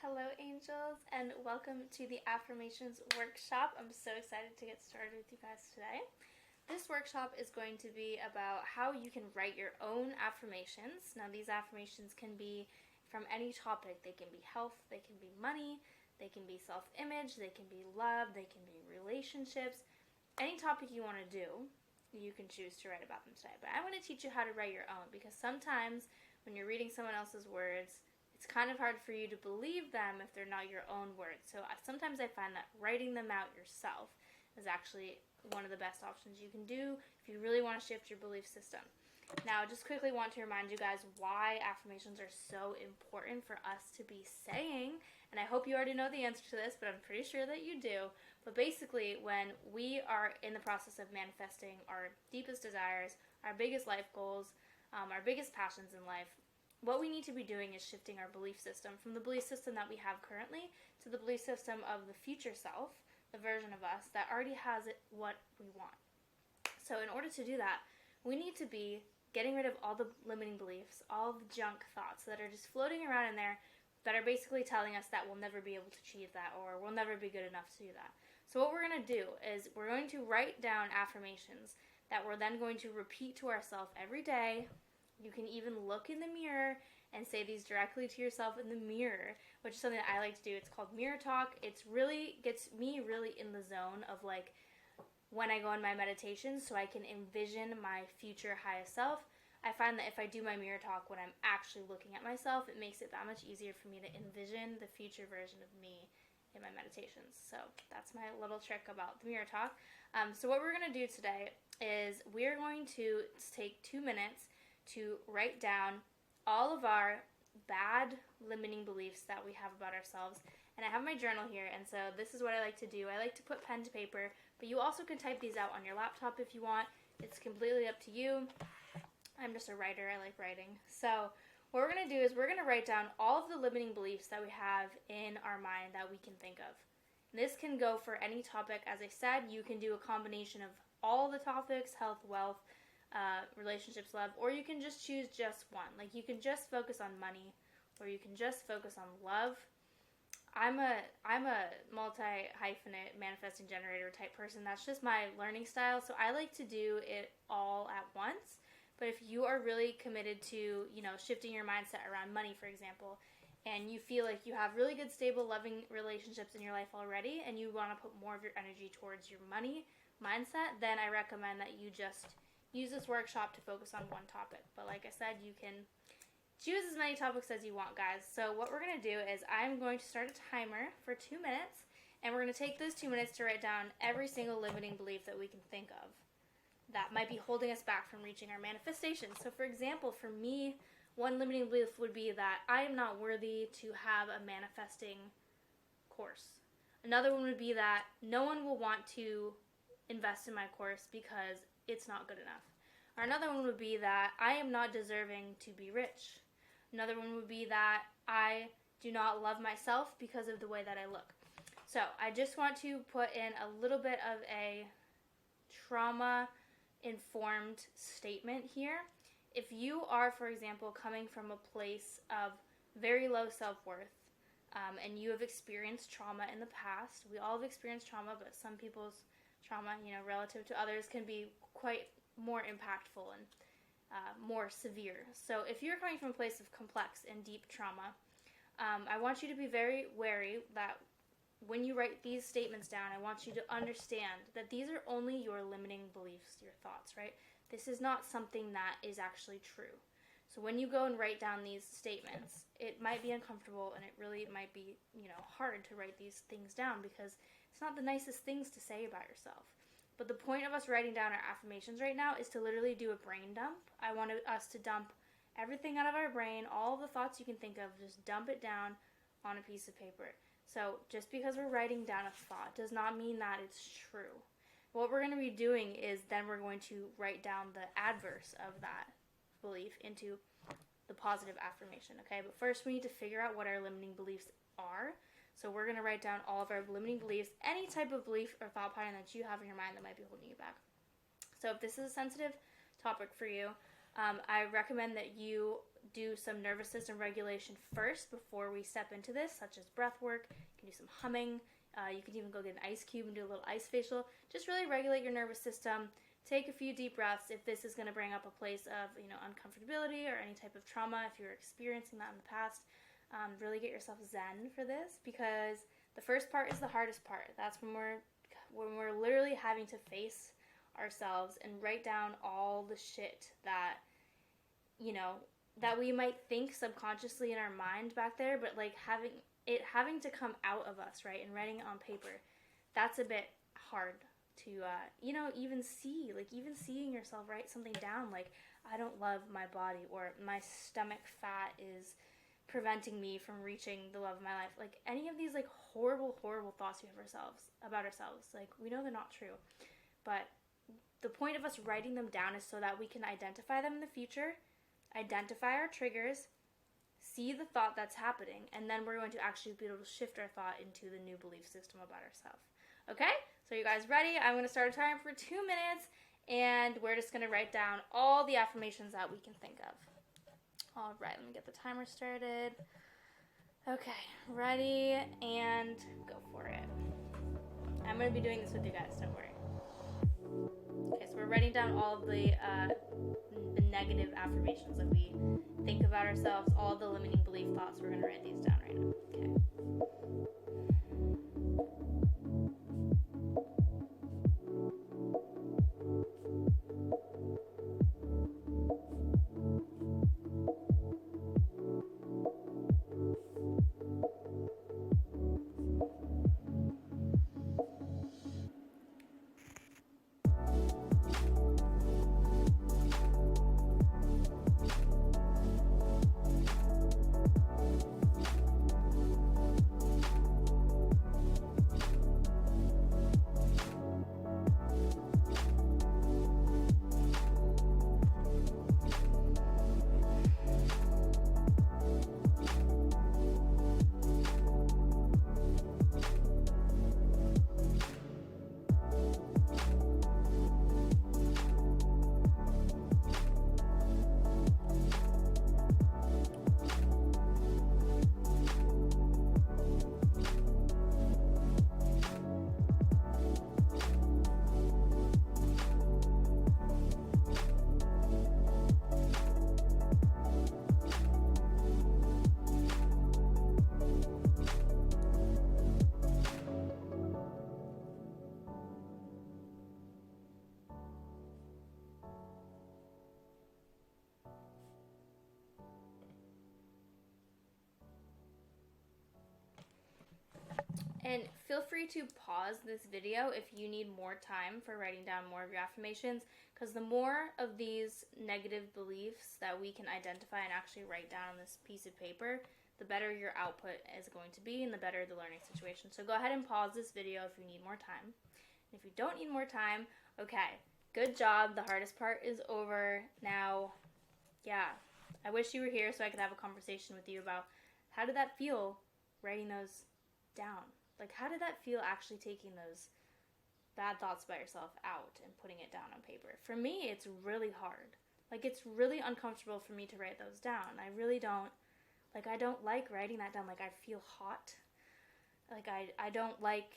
Hello, angels, and welcome to the Affirmations workshop. I'm so excited to get started with you guys today. This workshop is going to be about how you can write your own affirmations. Now, these affirmations can be from any topic. They can be health, they can be money, they can be self-image, they can be love, they can be relationships. Any topic you want to do, you can choose to write about them today. But I want to teach you how to write your own, because sometimes when you're reading someone else's words, it's kind of hard for you to believe them if they're not your own words. So sometimes I find that writing them out yourself is actually one of the best options you can do if you really want to shift your belief system. Now, I just quickly want to remind you guys why affirmations are so important for us to be saying. And I hope you already know the answer to this, but I'm pretty sure that you do. But basically, when we are in the process of manifesting our deepest desires, our biggest life goals, our biggest passions in life, what we need to be doing is shifting our belief system from the belief system that we have currently to the belief system of the future self, the version of us that already has it what we want. So in order to do that, we need to be getting rid of all the limiting beliefs, all the junk thoughts that are just floating around in there that are basically telling us that we'll never be able to achieve that or we'll never be good enough to do that. So what we're going to do is we're going to write down affirmations that we're then going to repeat to ourselves every day. You can even look in the mirror and say these directly to yourself in the mirror, which is something that I like to do. It's called mirror talk. It's really gets me really in the zone of like when I go in my meditations so I can envision my future highest self. I find that if I do my mirror talk when I'm actually looking at myself, it makes it that much easier for me to envision the future version of me in my meditations. So that's my little trick about the mirror talk. So what we're going to do today is we're going to take 2 minutes to write down all of our bad limiting beliefs that we have about ourselves. And I have my journal here, and so this is what I like to do. I like to put pen to paper, but you also can type these out on your laptop if you want. It's completely up to you. I'm just a writer. I like writing. So what we're going to do is we're going to write down all of the limiting beliefs that we have in our mind that we can think of. And this can go for any topic. As I said, you can do a combination of all the topics, health, wealth, relationships, love, or you can just choose just one. Like you can just focus on money, or you can just focus on love. I'm a multi-hyphenate manifesting generator type person. That's just my learning style, so I like to do it all at once. But if you are really committed to, shifting your mindset around money, for example, and you feel like you have really good, stable, loving relationships in your life already, and you want to put more of your energy towards your money mindset, then I recommend that you just use this workshop to focus on one topic. But like I said, you can choose as many topics as you want, guys. So what we're going to do is I'm going to start a timer for 2 minutes, and we're going to take those 2 minutes to write down every single limiting belief that we can think of that might be holding us back from reaching our manifestation. So for example, for me, one limiting belief would be that I am not worthy to have a manifesting course. Another one would be that no one will want to invest in my course because it's not good enough. Or another one would be that I am not deserving to be rich. Another one would be that I do not love myself because of the way that I look. So I just want to put in a little bit of a trauma-informed statement here. If you are, for example, coming from a place of very low self-worth, and you have experienced trauma in the past, we all have experienced trauma, but some people's trauma, relative to others, can be quite more impactful and more severe. So if you're coming from a place of complex and deep trauma, I want you to be very wary that when you write these statements down, I want you to understand that these are only your limiting beliefs, your thoughts, right? This is not something that is actually true. So when you go and write down these statements, it might be uncomfortable and it really might be, hard to write these things down because it's not the nicest things to say about yourself. But the point of us writing down our affirmations right now is to literally do a brain dump. I want us to dump everything out of our brain, all the thoughts you can think of, just dump it down on a piece of paper. So just because we're writing down a thought does not mean that it's true. What we're going to be doing is then we're going to write down the adverse of that belief into the positive affirmation, okay? But first we need to figure out what our limiting beliefs are. So we're going to write down all of our limiting beliefs, any type of belief or thought pattern that you have in your mind that might be holding you back. So if this is a sensitive topic for you, I recommend that you do some nervous system regulation first before we step into this, such as breath work. You can do some humming. You can even go get an ice cube and do a little ice facial. Just really regulate your nervous system. Take a few deep breaths if this is going to bring up a place of, uncomfortability or any type of trauma, if you're experiencing that in the past. Really get yourself zen for this, because the first part is the hardest part. That's when we're literally having to face ourselves and write down all the shit that, that we might think subconsciously in our mind back there, but like having to come out of us, right, and writing it on paper, that's a bit hard to, even see, like even seeing yourself write something down, like, I don't love my body, or my stomach fat is preventing me from reaching the love of my life. Like any of these like horrible, horrible thoughts we have about ourselves, like we know they're not true, but the point of us writing them down is so that we can identify them in the future, identify our triggers, see the thought that's happening, and then we're going to actually be able to shift our thought into the new belief system about ourselves. Okay? So you guys ready? I'm going to start a timer for 2 minutes, and we're just going to write down all the affirmations that we can think of. All right, let me get the timer started. Okay, ready, and go for it. I'm going to be doing this with you guys, don't worry. Okay, so we're writing down all of the negative affirmations that we think about ourselves, all the limiting belief thoughts. We're going to write these down right now. Okay. And feel free to pause this video if you need more time for writing down more of your affirmations, because the more of these negative beliefs that we can identify and actually write down on this piece of paper, the better your output is going to be and the better the learning situation. So go ahead and pause this video if you need more time. And if you don't need more time, okay, good job. The hardest part is over. Now, yeah, I wish you were here so I could have a conversation with you about how did that feel writing those down? Like, how did that feel actually taking those bad thoughts about yourself out and putting it down on paper? For me, it's really hard. Like, it's really uncomfortable for me to write those down. I really don't, like, I don't like writing that down. Like, I feel hot. Like, I don't like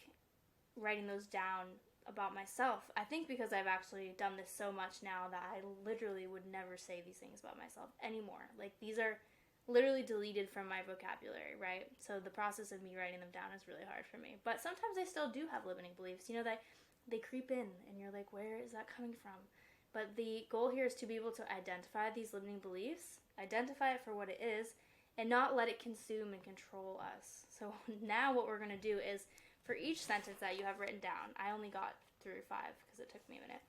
writing those down about myself. I think because I've actually done this so much now that I literally would never say these things about myself anymore. Like, these are literally deleted from my vocabulary, right? So the process of me writing them down is really hard for me. But sometimes I still do have limiting beliefs, that they creep in and you're like, where is that coming from? But the goal here is to be able to identify these limiting beliefs, identify it for what it is, and not let it consume and control us. So now what we're going to do is, for each sentence that you have written down, I only got through 5 because it took me a minute.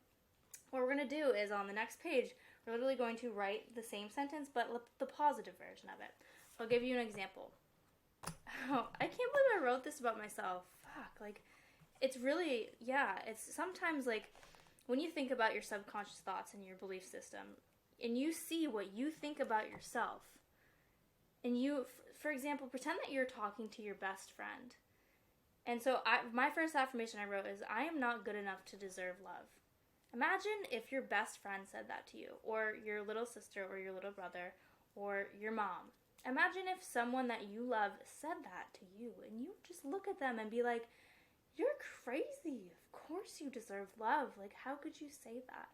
What we're going to do is on the next page, we're literally going to write the same sentence, but the positive version of it. So I'll give you an example. Oh, I can't believe I wrote this about myself. Fuck, like, it's really, it's sometimes like, when you think about your subconscious thoughts and your belief system, and you see what you think about yourself, and you, for example, pretend that you're talking to your best friend. And so my first affirmation I wrote is, I am not good enough to deserve love. Imagine if your best friend said that to you, or your little sister, or your little brother, or your mom. Imagine if someone that you love said that to you, and you just look at them and be like, you're crazy. Of course you deserve love. Like, how could you say that?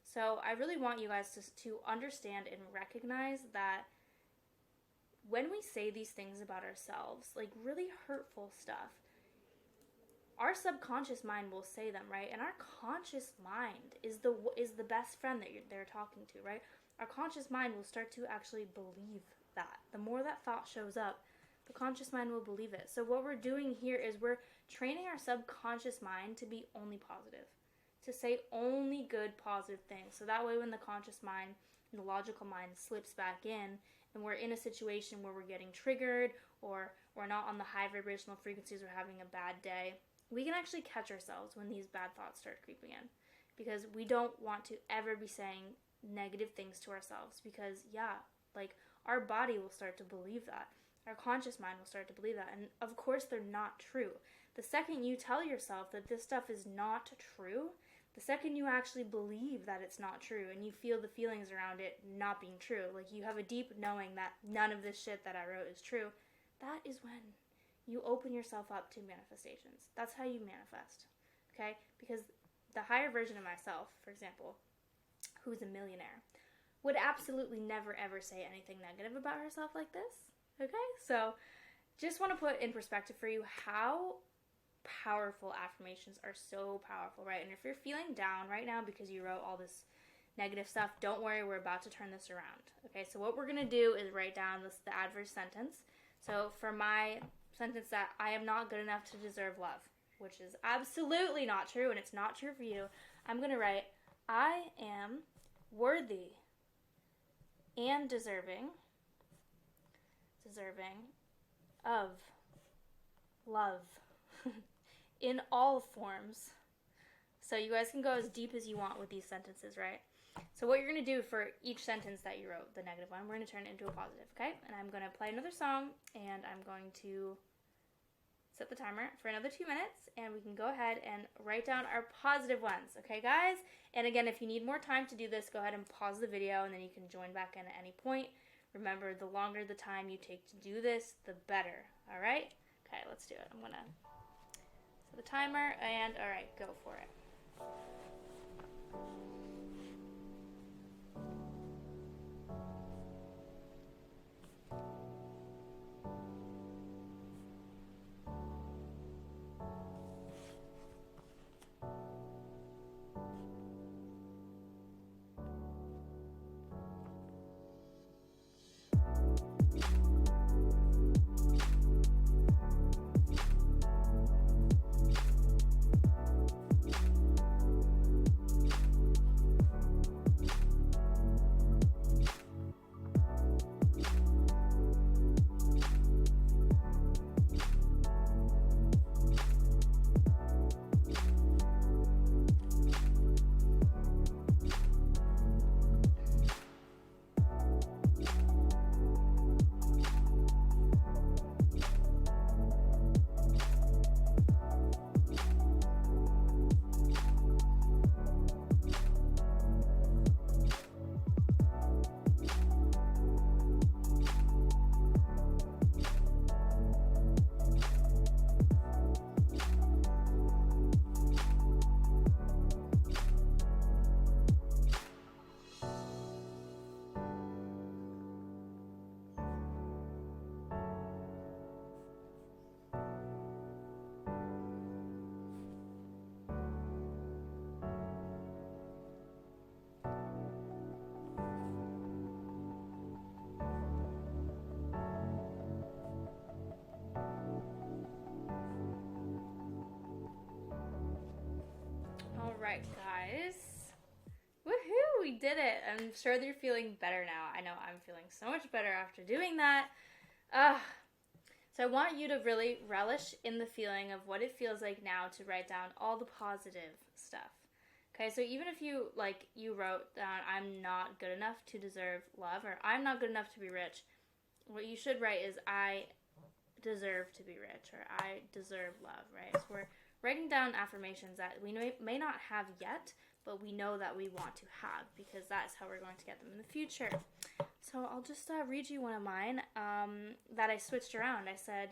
So I really want you guys to understand and recognize that when we say these things about ourselves, like really hurtful stuff, our subconscious mind will say them, right? And our conscious mind is the best friend that they're talking to, right? Our conscious mind will start to actually believe that. The more that thought shows up, the conscious mind will believe it. So what we're doing here is we're training our subconscious mind to be only positive, to say only good positive things. So that way when the conscious mind and the logical mind slips back in and we're in a situation where we're getting triggered or we're not on the high vibrational frequencies, we're having a bad day, we can actually catch ourselves when these bad thoughts start creeping in, because we don't want to ever be saying negative things to ourselves, because like our body will start to believe that. Our conscious mind will start to believe that. And of course they're not true. The second you tell yourself that this stuff is not true, the second you actually believe that it's not true and you feel the feelings around it not being true, like you have a deep knowing that none of this shit that I wrote is true, that is when you open yourself up to manifestations. That's how you manifest, okay? Because the higher version of myself, for example, who's a millionaire, would absolutely never ever say anything negative about herself like this, okay? So just want to put in perspective for you how powerful affirmations are. So powerful, right? And if you're feeling down right now because you wrote all this negative stuff, don't worry, we're about to turn this around, okay? So what we're going to do is write down the adverse sentence. So for my sentence that I am not good enough to deserve love, which is absolutely not true, and it's not true for you, I'm going to write, I am worthy and deserving of love in all forms. So you guys can go as deep as you want with these sentences, right? So what you're going to do for each sentence that you wrote, the negative one, we're going to turn it into a positive, okay? And I'm going to play another song, and I'm going to set the timer for another 2 minutes, and we can go ahead and write down our positive ones, okay, guys? And again, if you need more time to do this, go ahead and pause the video, and then you can join back in at any point. Remember, the longer the time you take to do this, the better, all right? Okay, let's do it. I'm going to set the timer, and all right, go for it. Alright, guys. Woohoo! We did it! I'm sure that you're feeling better now. I know I'm feeling so much better after doing that. So I want you to really relish in the feeling of what it feels like now to write down all the positive stuff. Okay, so even if you wrote down, I'm not good enough to deserve love, or I'm not good enough to be rich, what you should write is, I deserve to be rich, or I deserve love, right? So we're writing down affirmations that we may not have yet, but we know that we want to have, because that's how we're going to get them in the future. So So I'll just read you one of mine that I switched around. I said,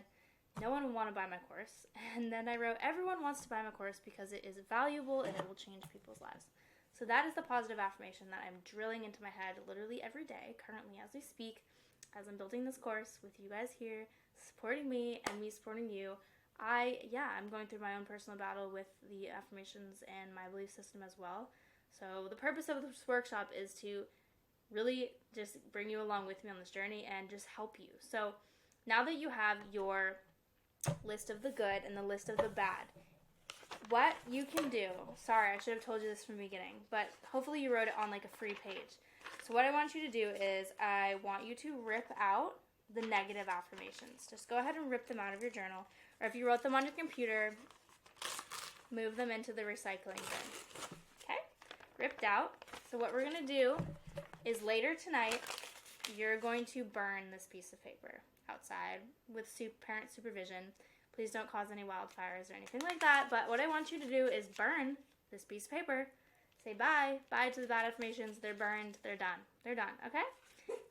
no one will want to buy my course. And then I wrote, everyone wants to buy my course because it is valuable and it will change people's lives. So that is the positive affirmation that I'm drilling into my head literally every day, currently as we speak, as I'm building this course with you guys here, supporting me and me supporting you. I'm going through my own personal battle with the affirmations and my belief system as well. So the purpose of this workshop is to really just bring you along with me on this journey and just help you. So now that you have your list of the good and the list of the bad, what you can do, sorry, I should have told you this from the beginning, but hopefully you wrote it on like a free page. So what I want you to do is I want you to rip out the negative affirmations. Just go ahead and rip them out of your journal, or if you wrote them on your computer, move them into the recycling bin. Okay? Ripped out. So what we're going to do is later tonight, you're going to burn this piece of paper outside with parent supervision. Please don't cause any wildfires or anything like that. But what I want you to do is burn this piece of paper. Say bye. Bye to the bad affirmations. They're burned. They're done. They're done. Okay?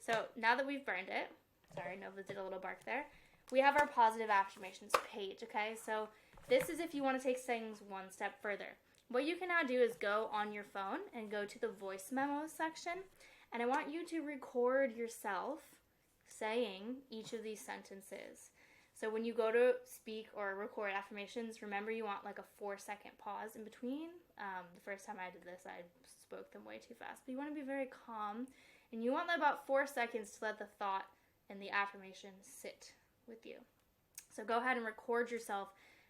So now that we've burned it, sorry, Nova did a little bark there. We have our positive affirmations page. Okay? So this is if you want to take things one step further. What you can now do is go on your phone and go to the voice memos section. And I want you to record yourself saying each of these sentences. So when you go to speak or record affirmations, remember you want like a 4-second pause in between. The first time I did this, I spoke them way too fast. But you want to be very calm. And you want about 4 seconds to let the thought and the affirmation sit with you. So go ahead and record yourself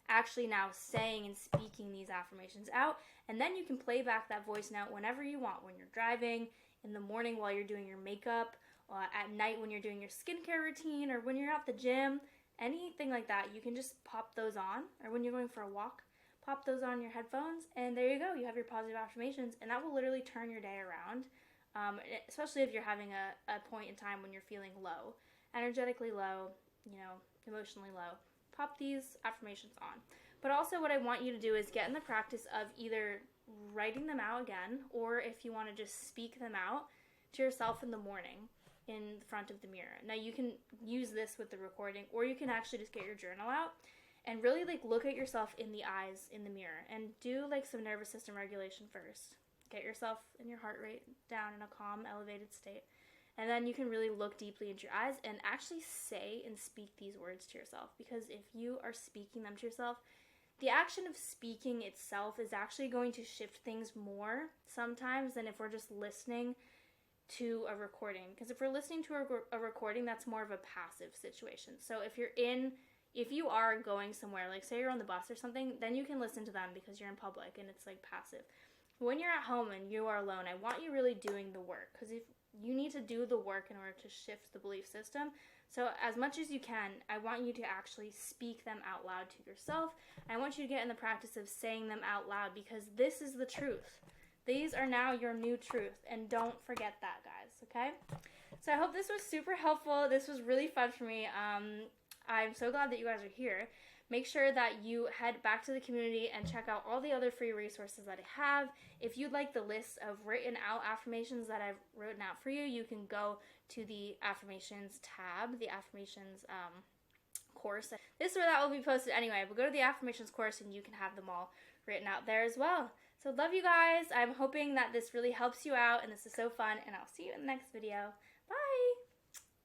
actually now saying and speaking these affirmations out. And then you can play back that voice note whenever you want. When you're driving, in the morning while you're doing your makeup, at night when you're doing your skincare routine, or when you're at the gym. Anything like that, you can just pop those on, or when you're going for a walk, pop those on your headphones, and there you go. You have your positive affirmations, and that will literally turn your day around, especially if you're having a point in time when you're feeling low, energetically low, emotionally low. Pop these affirmations on. But also what I want you to do is get in the practice of either writing them out again, or if you want to just speak them out to yourself in the morning in front of the mirror. Now you can use this with the recording, or you can actually just get your journal out and really look at yourself in the eyes in the mirror and do some nervous system regulation first. Get yourself and your heart rate down in a calm, elevated state. And then you can really look deeply into your eyes and actually say and speak these words to yourself. Because if you are speaking them to yourself, the action of speaking itself is actually going to shift things more sometimes than if we're just listening to a recording. Because if we're listening to a recording, that's more of a passive situation. So if you are going somewhere, say you're on the bus or something, then you can listen to them because you're in public and it's passive. When you're at home and you are alone, I want you really doing the work, because if you need to do the work in order to shift the belief system. So as much as you can, I want you to actually speak them out loud to yourself. I want you to get in the practice of saying them out loud, because this is the truth. These are now your new truth, and don't forget that, guys, okay? So I hope this was super helpful. This was really fun for me. I'm so glad that you guys are here. Make sure that you head back to the community and check out all the other free resources that I have. If you'd like the list of written out affirmations that I've written out for you, you can go to the affirmations tab, the affirmations course. This or that will be posted anyway, but go to the affirmations course and you can have them all written out there as well. So love you guys. I'm hoping that this really helps you out and this is so fun, and I'll see you in the next video.